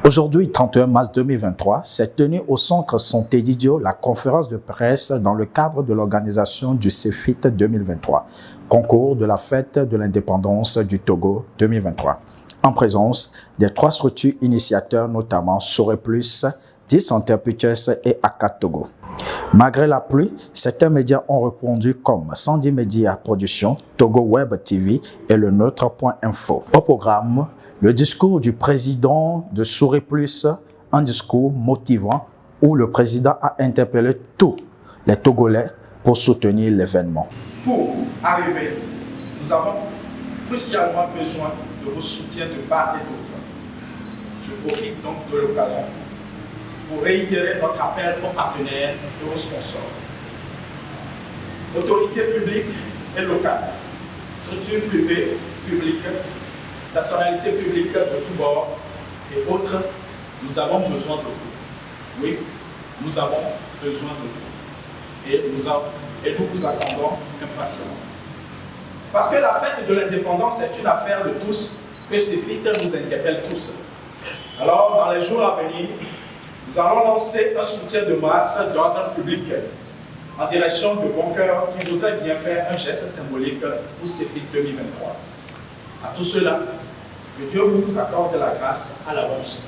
Aujourd'hui, 31 mars 2023, s'est tenue au centre Santé Didio la conférence de presse dans le cadre de l'organisation du CEFIT 2023, concours de la fête de l'indépendance du Togo 2023, en présence des 3 structures initiateurs, notamment Soreplus, 10 Pictures et ACAT Togo. Malgré la pluie, certains médias ont répondu comme 110 Médias Production, Togo Web TV et le Nôtre.info. Au programme, le discours du président de Soreplus, un discours motivant où le président a interpellé tous les Togolais pour soutenir l'événement. Pour arriver, nous avons crucialement besoin de vos soutiens de part et d'autre. Je profite donc de l'occasion pour réitérer notre appel aux partenaires et aux sponsors. Autorités publiques et locales, structures privées, publiques, personnalités publiques de tous bords et autres, nous avons besoin de vous. Oui, nous avons besoin de vous. Et nous vous attendons impatiemment. Parce que la fête de l'indépendance est une affaire de tous, que ces fêtes nous interpellent tous. Alors, dans les jours à venir, nous allons lancer un soutien de masse d'ordre public en direction de bon cœur qui voudraient bien faire un geste symbolique pour ces fêtes 2023. À tous ceux-là, que Dieu vous accorde la grâce à l'avance.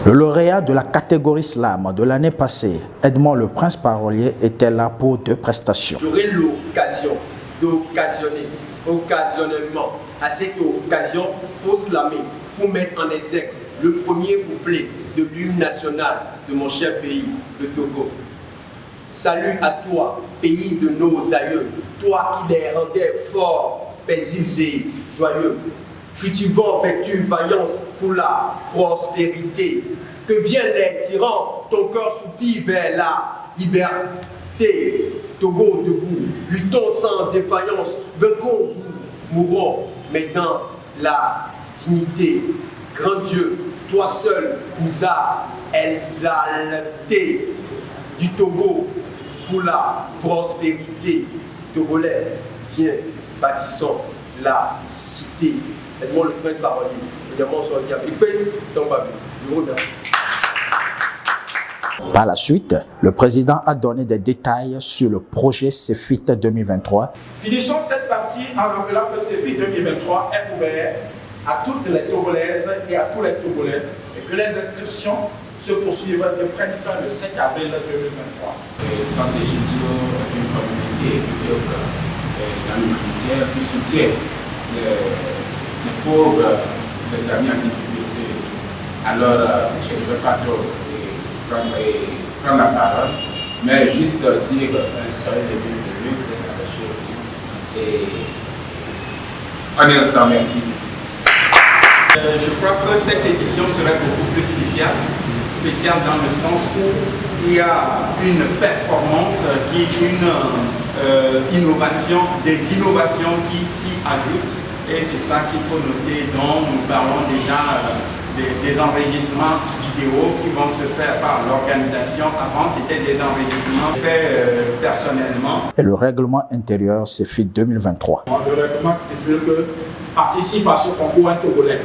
Le lauréat de la catégorie slam de l'année passée, Edmond le Prince Parolier, était là pour 2 prestations. J'aurai l'occasion d'occasionner occasionnellement à cette occasion pour slammer, pour mettre en exergue le premier couplet de l'hymne national de mon cher pays, le Togo. Salut à toi, pays de nos aïeux, toi qui les rendais forts, paisibles et joyeux. Cultivant vertu, vaillance pour la prospérité. Que viennent les tyrans, ton cœur soupire vers la liberté. Togo debout, luttons sans défaillance, vainquons ou mourons, mais dans la dignité. Grand Dieu, toi seul nous as exaltés du Togo pour la prospérité. Togolais, viens, bâtissons la cité. Edmond le Prince Parolier, évidemment, sur le appliqué dans Babi. Je vous remercie. Par la suite, le président a donné des détails sur le projet CEFIT 2023. Finissons cette partie en rappelant que CEFIT 2023 est ouvert à toutes les Togolaises et à tous les Togolais et que les inscriptions se poursuivent et prennent fin le 5 avril 2023. Santé Didio est une communauté qui œuvre dans l'humanitaire, qui soutient les pauvres, les amis en difficulté. Alors, je ne vais pas trop prendre la parole, mais juste dire soyez les bienvenus dans la chose. Et on est ensemble, merci. Je crois que cette édition serait beaucoup plus spéciale dans le sens où il y a une performance qui est une innovation, des innovations qui s'y ajoutent. Et c'est ça qu'il faut noter. Donc nous parlons déjà des enregistrements vidéo qui vont se faire par l'organisation. Avant, c'était des enregistrements faits personnellement. Et le règlement intérieur CEFIT 2023. Le règlement stipule que participe à ce concours un Togolais.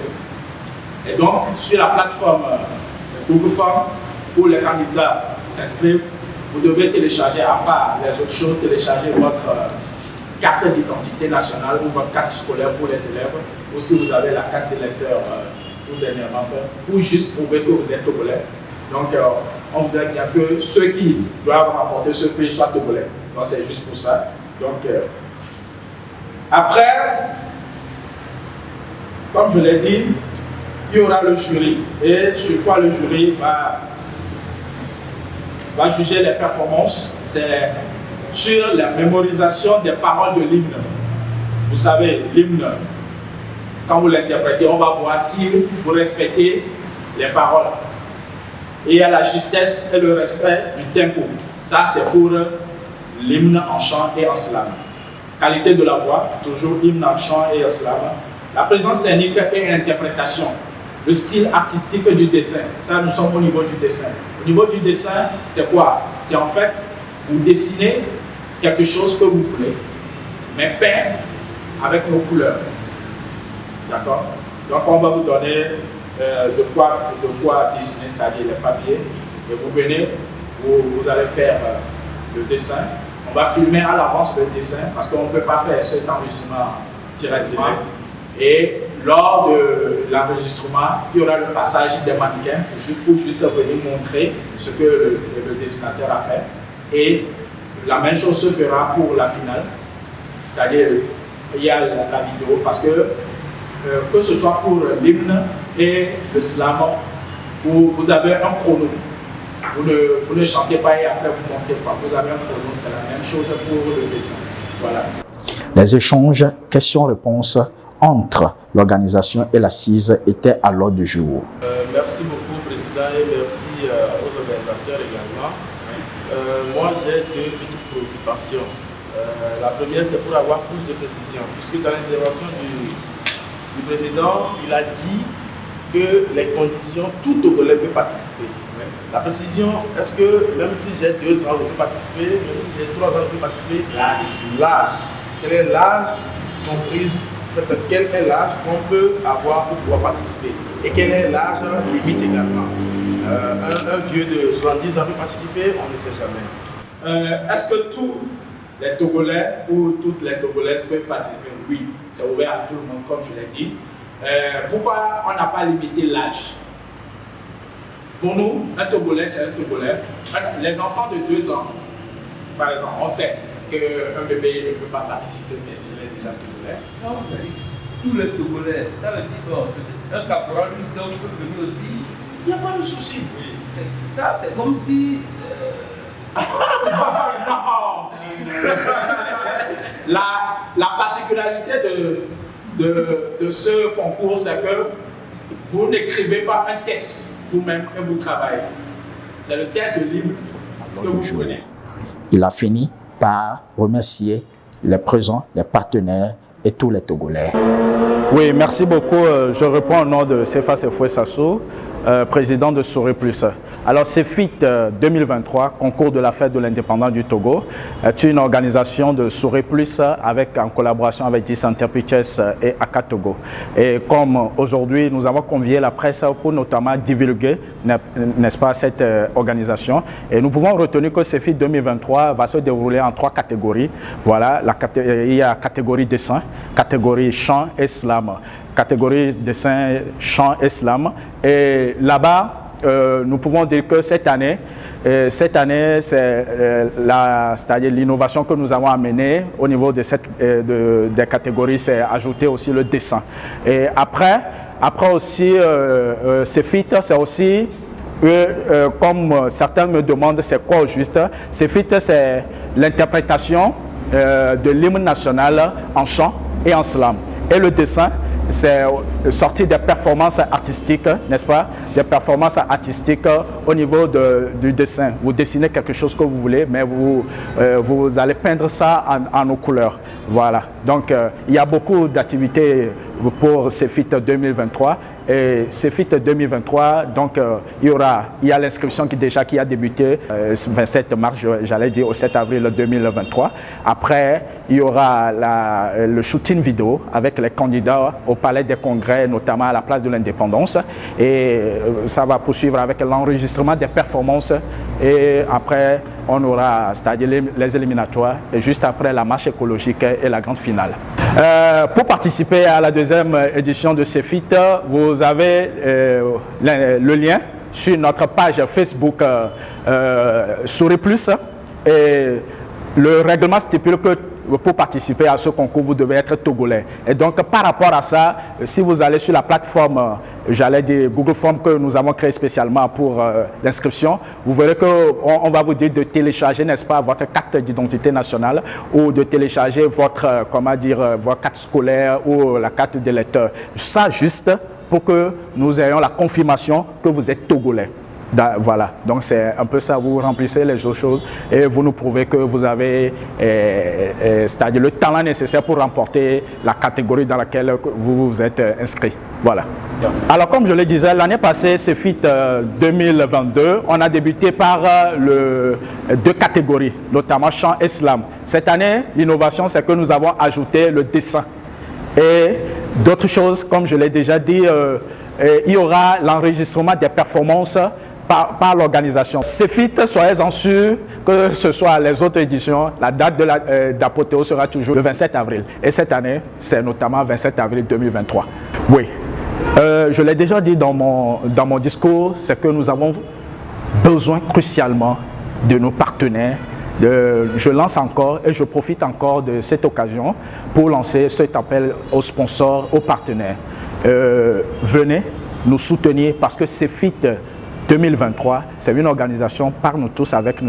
Et donc, sur la plateforme Google Form, où les candidats s'inscrivent, vous devez télécharger, à part les autres choses, télécharger votre carte d'identité nationale ou votre carte scolaire pour les élèves, ou si vous avez la carte d'électeur tout dernièrement fait, ou juste prouver que vous êtes Togolais. Donc, on voudrait bien que ceux qui doivent rapporter ce prix soient Togolais. Donc, c'est juste pour ça. Donc, après, comme je l'ai dit, il y aura le jury. Et sur quoi le jury va juger les performances, c'est sur la mémorisation des paroles de l'hymne. Vous savez, l'hymne, quand vous l'interprétez, on va voir si vous respectez les paroles. Et il y a la justesse et le respect du tempo. Ça, c'est pour l'hymne en chant et en slam. Qualité de la voix, toujours hymne en chant et en slam. La présence scénique et l'interprétation. Le style artistique du dessin. Ça, nous sommes au niveau du dessin. Au niveau du dessin, c'est quoi? C'est en fait, vous dessinez quelque chose que vous voulez, mais peint avec nos couleurs. D'accord? Donc, on va vous donner de quoi dessiner, c'est-à-dire les papiers. Et vous venez, vous allez faire le dessin. On va filmer à l'avance le dessin parce qu'on ne peut pas faire cet enregistrement directement. Et lors de l'enregistrement, il y aura le passage des mannequins pour juste venir montrer ce que le dessinateur a fait. Et la même chose se fera pour la finale. C'est-à-dire, il y a la vidéo parce que ce soit pour l'hymne et le slam, vous avez un chrono. Vous ne chantez pas et après vous montez pas. Vous avez un chrono, c'est la même chose pour le dessin. Voilà. Les échanges, questions-réponses entre l'organisation et l'assise étaient à l'ordre du jour. Merci beaucoup, Président, et merci aux organisateurs également. Moi, j'ai deux petites préoccupations. La première, c'est pour avoir plus de précision, puisque dans l'intervention du Président, il a dit que les conditions, tout Togolais peut participer. La précision, est-ce que même si j'ai 2 ans, je peux participer, même si j'ai 3 ans, je peux participer? L'âge. Quel est l'âge compris? Quel est l'âge qu'on peut avoir pour pouvoir participer? Et quel est l'âge limite également? Un vieux de 70 ans peut participer, on ne sait jamais. Est-ce que tous les Togolais ou toutes les Togolaises peuvent participer? Oui, c'est ouvert à tout le monde, comme je l'ai dit. Pourquoi on n'a pas limité l'âge? Pour nous, un Togolais, c'est un Togolais. Les enfants de 2 ans, par exemple, on sait qu'un bébé ne peut pas participer, mais s'il est déjà Togolais. Non, c'est tous les Togolais. Ça veut dire, bon, peut-être un caporal, lui, peut venir aussi. Il n'y a pas de souci. Oui. Ça, c'est comme si... Non. La particularité de ce concours, c'est que vous n'écrivez pas un test vous-même et vous travaillez. C'est le test de l'hymne que vous prenez. Il a fini par remercier les présents, les partenaires et tous les Togolais. Oui, merci beaucoup. Je réponds au nom de Sefa Sefoué Sassou, président de Souré Plus. Alors, CEFIT 2023, concours de la fête de l'indépendance du Togo, est une organisation de Souré Plus en collaboration avec Discenter Pictures et Aka Togo. Et comme aujourd'hui, nous avons convié la presse pour notamment divulguer, n'est-ce pas, cette organisation. Et nous pouvons retenir que CEFIT 2023 va se dérouler en 3 catégories. Voilà, il y a catégorie dessin, catégorie chant et slam. Catégorie dessin, chant et slam. Et là-bas, nous pouvons dire que cette année c'est-à-dire l'innovation que nous avons amenée au niveau de des catégories, c'est ajouter aussi le dessin. Et après aussi, CEFIT, c'est aussi, comme certains me demandent, c'est quoi au juste? CEFIT, c'est l'interprétation de l'hymne national en chant et en slam. Et le dessin, c'est sortir des performances artistiques, n'est-ce pas? Des performances artistiques au niveau du dessin. Vous dessinez quelque chose que vous voulez, mais vous allez peindre ça en nos couleurs. Voilà. Donc, il y a beaucoup d'activités pour CEFIT 2023. Et CEFIT 2023, donc il y a l'inscription qui a débuté 27 mars, j'allais dire au 7 avril 2023. Après, il y aura le shooting vidéo avec les candidats au Palais des Congrès, notamment à la place de l'Indépendance. Et ça va poursuivre avec l'enregistrement des performances. Et après, on aura, c'est-à-dire les éliminatoires, et juste après la marche écologique et la grande finale. Pour participer à la 2e édition de CEFIT, vous avez le lien sur notre page Facebook Souré Plus. Et le règlement stipule que pour participer à ce concours, vous devez être togolais. Et donc, par rapport à ça, si vous allez sur la plateforme, j'allais dire Google Form que nous avons créé spécialement pour l'inscription, vous verrez qu'on va vous dire de télécharger, n'est-ce pas, votre carte d'identité nationale ou de télécharger votre, votre carte scolaire ou la carte d'électeur. Ça, juste pour que nous ayons la confirmation que vous êtes togolais. Voilà, donc c'est un peu ça, vous remplissez les autres choses et vous nous prouvez que vous avez c'est-à-dire le talent nécessaire pour remporter la catégorie dans laquelle vous vous êtes inscrit. Voilà. Alors comme je le disais, l'année passée, CEFIT 2022, on a débuté par 2 catégories, notamment chant et slam. Cette année, l'innovation, c'est que nous avons ajouté le dessin et d'autres choses, comme je l'ai déjà dit, il y aura l'enregistrement des performances par l'organisation. CEFIT, soyez-en sûrs que ce soit les autres éditions, la date d'apothéose sera toujours le 27 avril. Et cette année, c'est notamment 27 avril 2023. Oui, je l'ai déjà dit dans mon discours, c'est que nous avons besoin crucialement de nos partenaires. Je lance encore et je profite encore de cette occasion pour lancer cet appel aux sponsors, aux partenaires. Venez nous soutenir parce que CEFIT 2023, c'est une organisation par nous tous, avec nous tous.